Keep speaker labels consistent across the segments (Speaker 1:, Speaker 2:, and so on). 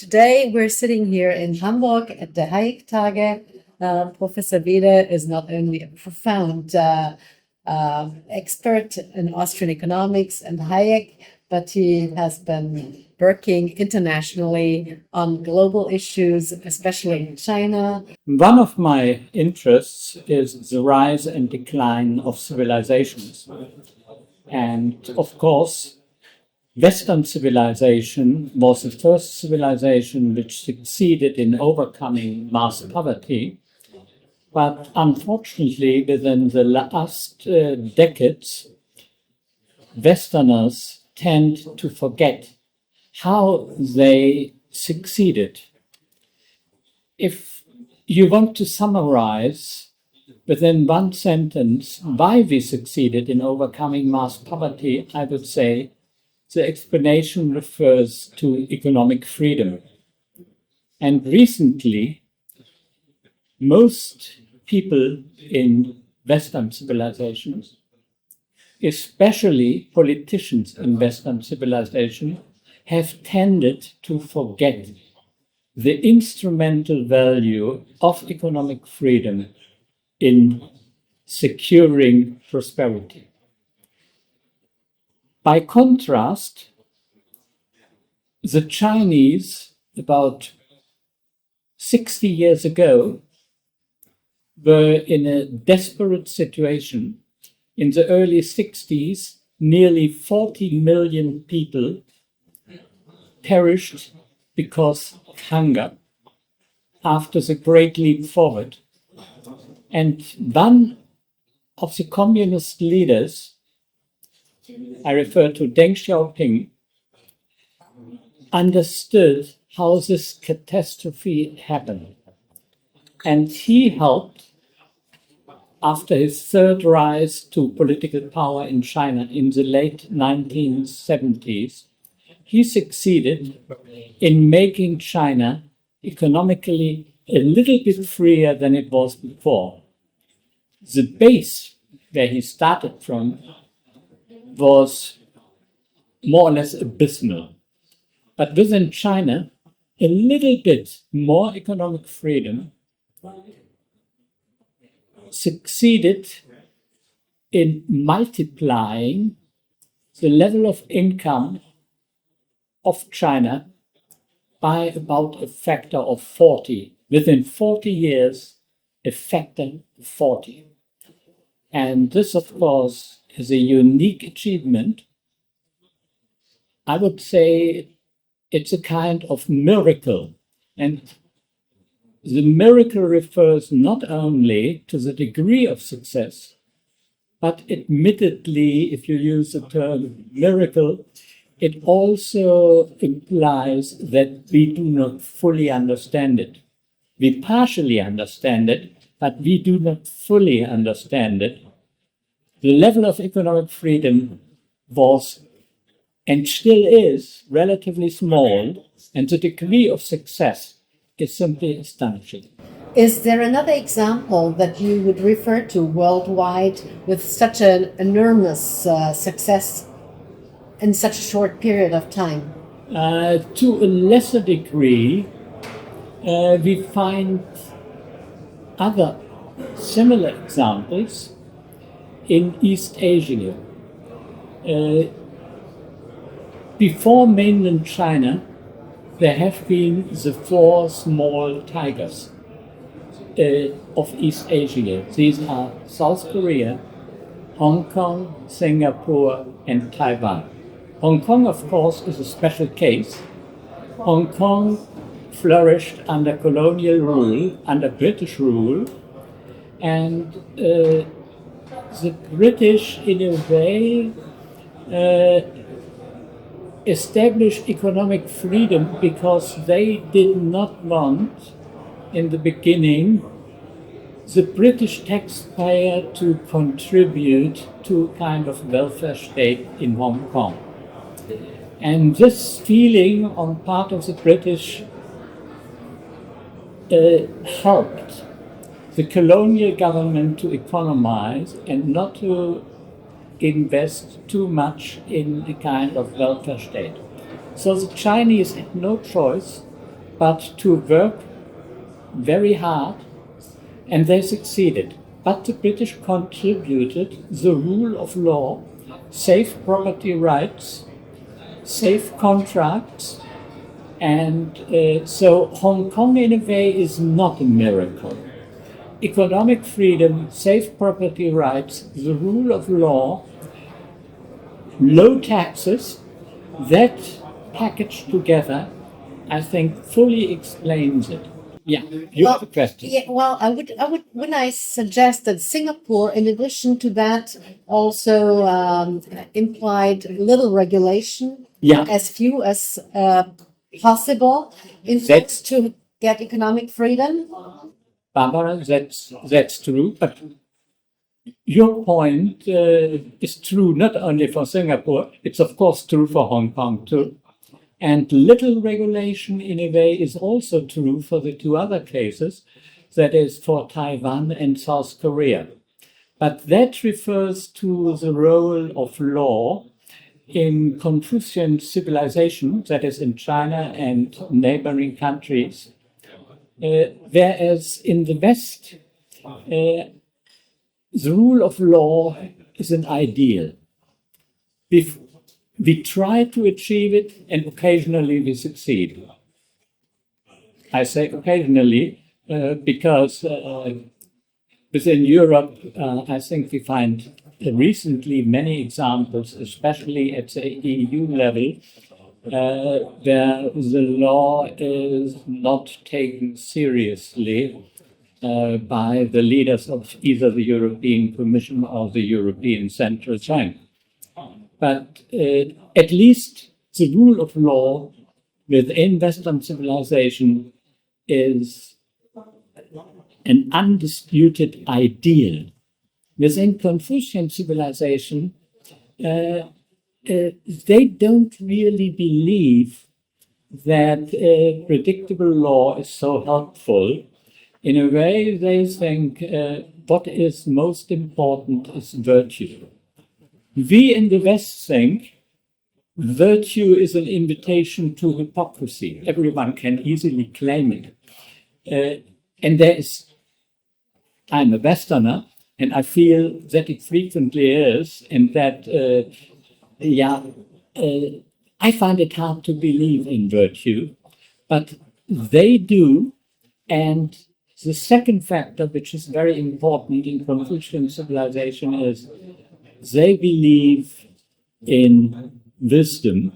Speaker 1: Today we're sitting here in Hamburg at the Hayek Tage. Professor Weede is not only a profound expert in Austrian economics and Hayek, but he has been working internationally on global issues, especially in China.
Speaker 2: One of my interests is the rise and decline of civilizations. And of course, Western civilization was the first civilization which succeeded in overcoming mass poverty. But unfortunately, within the last decades, Westerners tend to forget how they succeeded. If you want to summarize within one sentence why we succeeded in overcoming mass poverty, I would say the explanation refers to economic freedom. And recently, most people in Western civilizations, especially politicians in Western civilization, have tended to forget the instrumental value of economic freedom in securing prosperity. By contrast, the Chinese, about 60 years ago, were in a desperate situation. In the early 60s, nearly 40 million people perished because of hunger after the Great Leap Forward. And one of the communist leaders, I refer to Deng Xiaoping, understood how this catastrophe happened. And he helped, after his third rise to political power in China in the late 1970s, he succeeded in making China economically a little bit freer than it was before. The base where he started from was more or less abysmal. But within China, a little bit more economic freedom succeeded in multiplying the level of income of China by about a factor of 40. Within 40 years, a factor of 40. And this, of course, is a unique achievement. I would say it's a kind of miracle. And the miracle refers not only to the degree of success, but admittedly, if you use the term miracle, it also implies that we do not fully understand it. We partially understand it, but we do not fully understand it. The level of economic freedom was and still is relatively small, and the degree of success is simply astonishing.
Speaker 1: Is there another example that you would refer to worldwide with such an enormous success in such a short period of time?
Speaker 2: To a lesser degree, we find other similar examples in East Asia. Before mainland China, there have been the four small tigers of East Asia. These are South Korea, Hong Kong, Singapore, and Taiwan. Hong Kong, of course, is a special case. Hong Kong flourished under colonial rule, under British rule, and the British, in a way, established economic freedom because they did not want, in the beginning, the British taxpayer to contribute to a kind of welfare state in Hong Kong. And this feeling on part of the British helped the colonial government to economize and not to invest too much in a kind of welfare state. So the Chinese had no choice but to work very hard, and they succeeded. But the British contributed the rule of law, safe property rights, safe contracts, and so Hong Kong in a way is not a miracle. Economic freedom, safe property rights, the rule of law, low taxes, that packaged together, I think, fully explains it. Yeah, you have a question.
Speaker 1: Yeah, well, when I suggest that Singapore, in addition to that, also implied little regulation,
Speaker 2: Yeah.
Speaker 1: as few as possible, in order to get economic freedom.
Speaker 2: Barbara, that's true, but your point is true not only for Singapore, it's of course true for Hong Kong too. And little regulation in a way is also true for the two other cases, that is for Taiwan and South Korea. But that refers to the role of law in Confucian civilization, that is in China and neighboring countries, whereas in the West, the rule of law is an ideal. We try to achieve it, and occasionally we succeed. I say occasionally because within Europe, I think we find recently many examples, especially at the EU level, where the law is not taken seriously by the leaders of either the European Commission or the European Central Bank. But at least the rule of law within Western civilization is an undisputed ideal. Within Confucian civilization, they don't really believe that predictable law is so helpful. In a way, they think what is most important is virtue. We in the West think virtue is an invitation to hypocrisy. Everyone can easily claim it. And I'm a Westerner, and I feel that it frequently is, and that, I find it hard to believe in virtue, but they do. And the second factor, which is very important in Confucian civilization, is they believe in wisdom.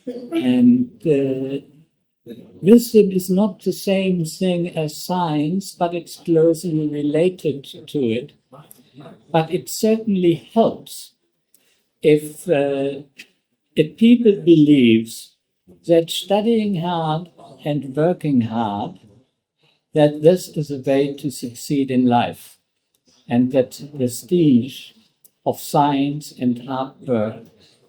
Speaker 2: And wisdom is not the same thing as science, but it's closely related to it. But it certainly helps if people believes that studying hard and working hard, that this is a way to succeed in life, and that the prestige of science and hard work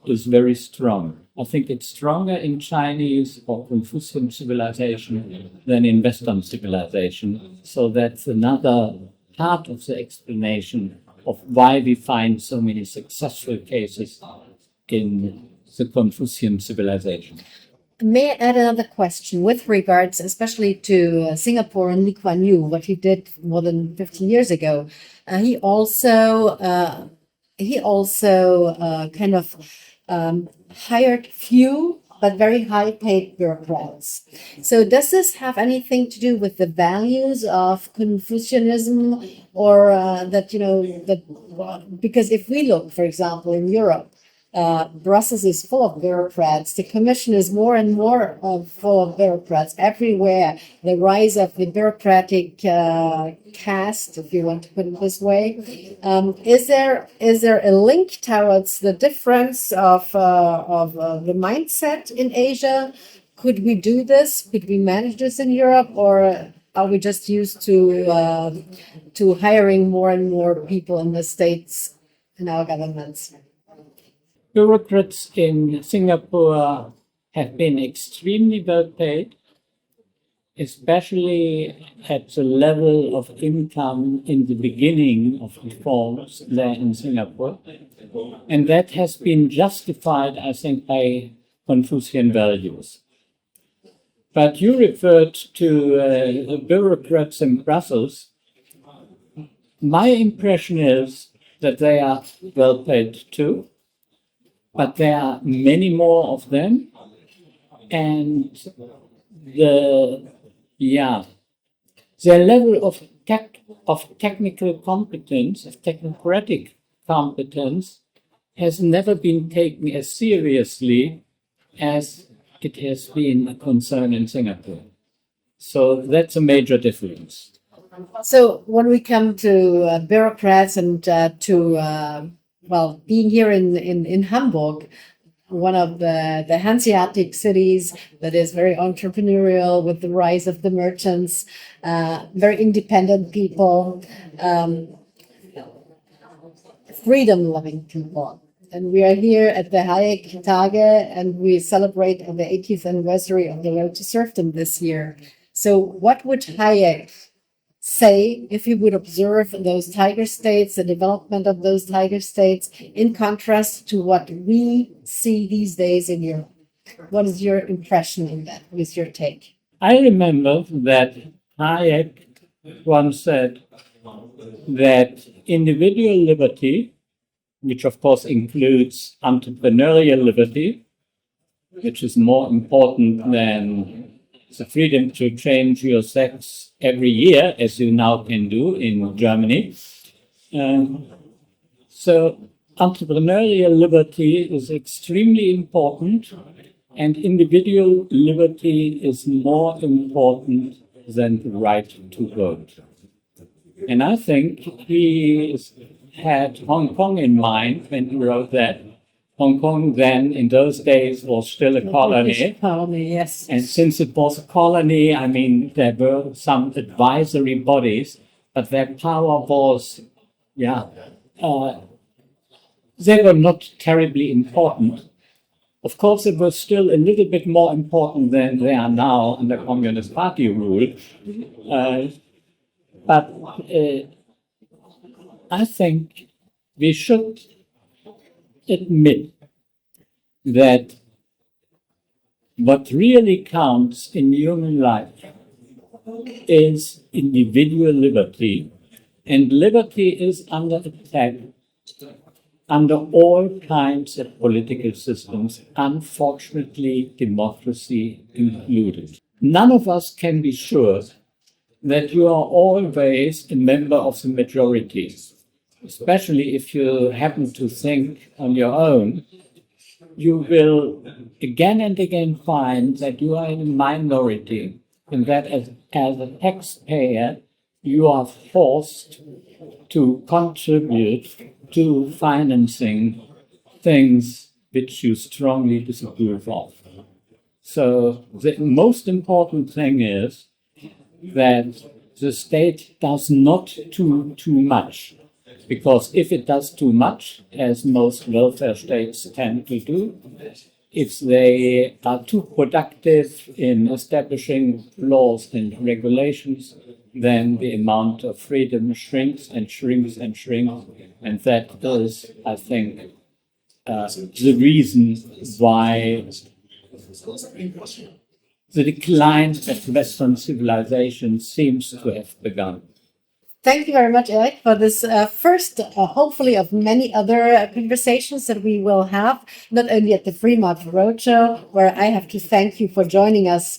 Speaker 2: is very strong. I think it's stronger in Chinese or Confucian civilization than in Western civilization. So that's another part of the explanation of why we find so many successful cases in the Confucian civilization.
Speaker 1: May I add another question with regards especially to Singapore and Lee Kuan Yew, what he did more than 15 years ago. He also kind of hired few but very high-paid bureaucrats. So does this have anything to do with the values of Confucianism, or because if we look, for example, in Europe, Brussels is full of bureaucrats. The Commission is more and more full of bureaucrats everywhere. The rise of the bureaucratic caste, if you want to put it this way. Is there a link towards the difference of the mindset in Asia? Could we do this? Could we manage this in Europe, or are we just used to hiring more and more people in the states in our governments?
Speaker 2: Bureaucrats in Singapore have been extremely well paid, especially at the level of income in the beginning of reforms there in Singapore. And that has been justified, I think, by Confucian values. But you referred to the bureaucrats in Brussels. My impression is that they are well paid too, but there are many more of them, and their level of technical competence, of technocratic competence, has never been taken as seriously as it has been a concern in Singapore. So that's a major difference.
Speaker 1: So when we come to bureaucrats and being here in Hamburg, one of the Hanseatic cities that is very entrepreneurial with the rise of the merchants, very independent people, freedom-loving people. And we are here at the Hayek Tage, and we celebrate the 80th anniversary of the Road to Serfdom this year. So what would Hayek say if he would observe those tiger states, the development of those tiger states, in contrast to what we see these days in Europe? What is your impression in that? What is your take?
Speaker 2: I remember that Hayek once said that individual liberty, which of course includes entrepreneurial liberty, which is more important than the freedom to change your sex every year, as you now can do in Germany. So entrepreneurial liberty is extremely important, and individual liberty is more important than the right to vote. And I think he had Hong Kong in mind when he wrote that. Hong Kong then, in those days, was still a colony.
Speaker 1: Colony, yes.
Speaker 2: And since it was a colony, I mean, there were some advisory bodies, but their power was, they were not terribly important. Of course, it was still a little bit more important than they are now under Communist Party rule. But I think we should admit that what really counts in human life is individual liberty, and liberty is under attack under all kinds of political systems, unfortunately, democracy included. None of us can be sure that you are always a member of the majority, especially if you happen to think on your own. You will again and again find that you are in a minority, and that as a taxpayer, you are forced to contribute to financing things which you strongly disapprove of. So the most important thing is that the state does not do too much, because if it does too much, as most welfare states tend to do, if they are too productive in establishing laws and regulations, then the amount of freedom shrinks and shrinks and shrinks. And that is, I think, the reason why the decline of Western civilization seems to have begun.
Speaker 1: Thank you very much, Erich, for this first, hopefully, of many other conversations that we will have, not only at the Fremont Roadshow, where I have to thank you for joining us.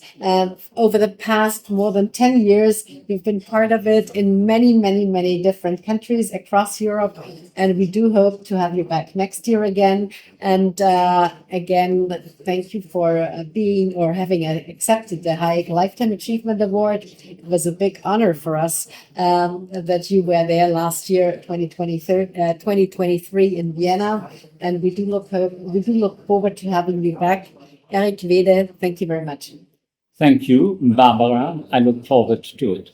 Speaker 1: Over the past more than 10 years, you've been part of it in many, many, many different countries across Europe, and we do hope to have you back next year again. And again, thank you for being or having accepted the Hayek Lifetime Achievement Award. It was a big honor for us that you were there last year, 2023 in Vienna, and we do look forward to having you back. Erich Weede, thank you very much.
Speaker 2: Thank you, Barbara. I look forward to it.